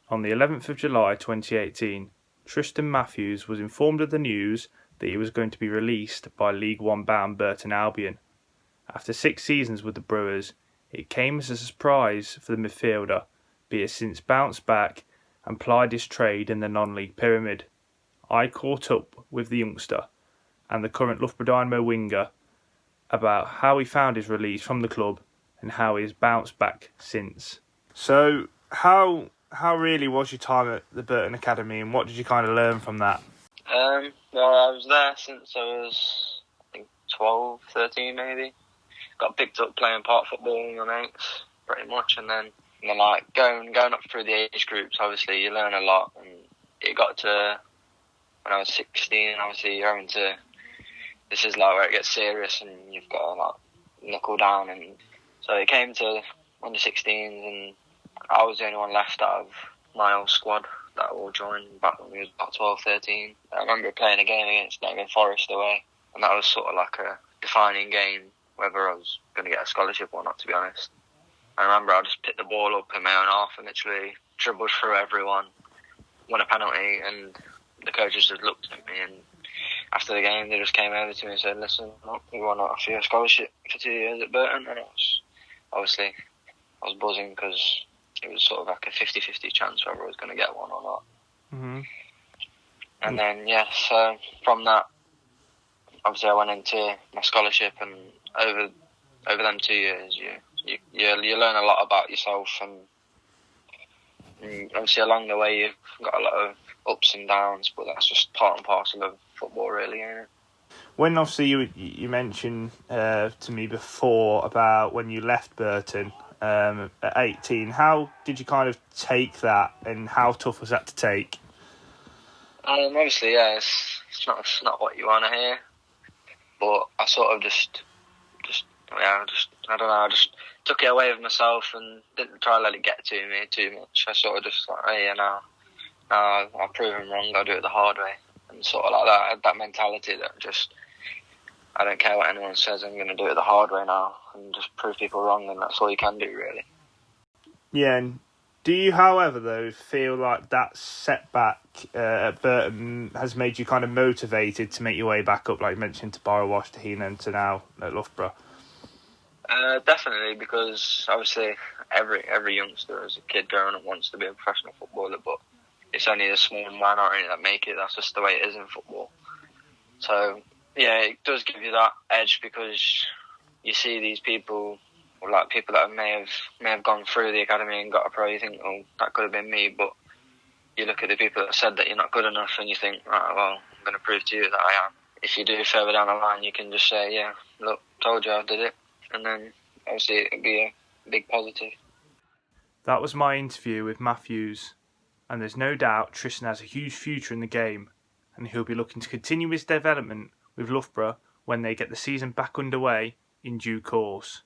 On the 11th of July 2018, Tristan Matthews was informed of the news that he was going to be released by League One bound Burton Albion. After 6 seasons with the Brewers, it came as a surprise for the midfielder, but he has since bounced back and plied his trade in the non-league pyramid. I caught up with the youngster and the current Loughborough Dynamo winger about how he found his release from the club and how he has bounced back since. So, how really was your time at the Burton Academy, and what did you kind of learn from that? Well, I was there since I was, I think, 12, 13 maybe. Got picked up playing park football with my mates, pretty much, and then like going up through the age groups, obviously you learn a lot, and it got to when I was 16, obviously you're having to, this is like where it gets serious and you've got to like knuckle down, and so it came to under 16s and I was the only one left out of my old squad that all joined back when we was about 12, 13. I remember playing a game against Nottingham Forest away, and that was sort of like a defining game, whether I was going to get a scholarship or not, to be honest. I remember I just picked the ball up in my own half and literally dribbled through everyone, won a penalty, and the coaches just looked at me, and after the game they just came over to me and said, listen, we want to offer you a scholarship for 2 years at Burton, and I was buzzing because it was sort of like a 50-50 chance whether I was going to get one or not. Mm-hmm. And then, so from that, obviously I went into my scholarship, and over them 2 years, you learn a lot about yourself, and obviously along the way you've got a lot of ups and downs, but that's just part and parcel of football, really, isn't it? When obviously you mentioned to me before about when you left Burton at 18, how did you kind of take that, and how tough was that to take? Obviously, it's not what you want to hear, but I sort of just I don't know, I just took it away with myself and didn't try to let it get to me too much. I sort of just like, hey, now I've proven wrong, I'll do it the hard way, and sort of like that. I had that mentality that just, I don't care what anyone says, I'm going to do it the hard way now and just prove people wrong, and that's all you can do, really. Yeah, and do you, however, though, feel like that setback at Burton has made you kind of motivated to make your way back up, like you mentioned, to Borrowash, to Heanor, to now at Loughborough? Definitely, because obviously every youngster as a kid growing up wants to be a professional footballer, but it's only a small minority that make it. That's just the way it is in football. So yeah, it does give you that edge, because you see these people, or like people that may have gone through the academy and got a pro. You think, oh, that could have been me, but you look at the people that said that you're not good enough, and you think, right, well, I'm going to prove to you that I am. If you do further down the line, you can just say, yeah, look, told you I did it. And then obviously it'd be a big positive. That was my interview with Matthews, and there's no doubt Tristan has a huge future in the game, and he'll be looking to continue his development with Loughborough when they get the season back underway in due course.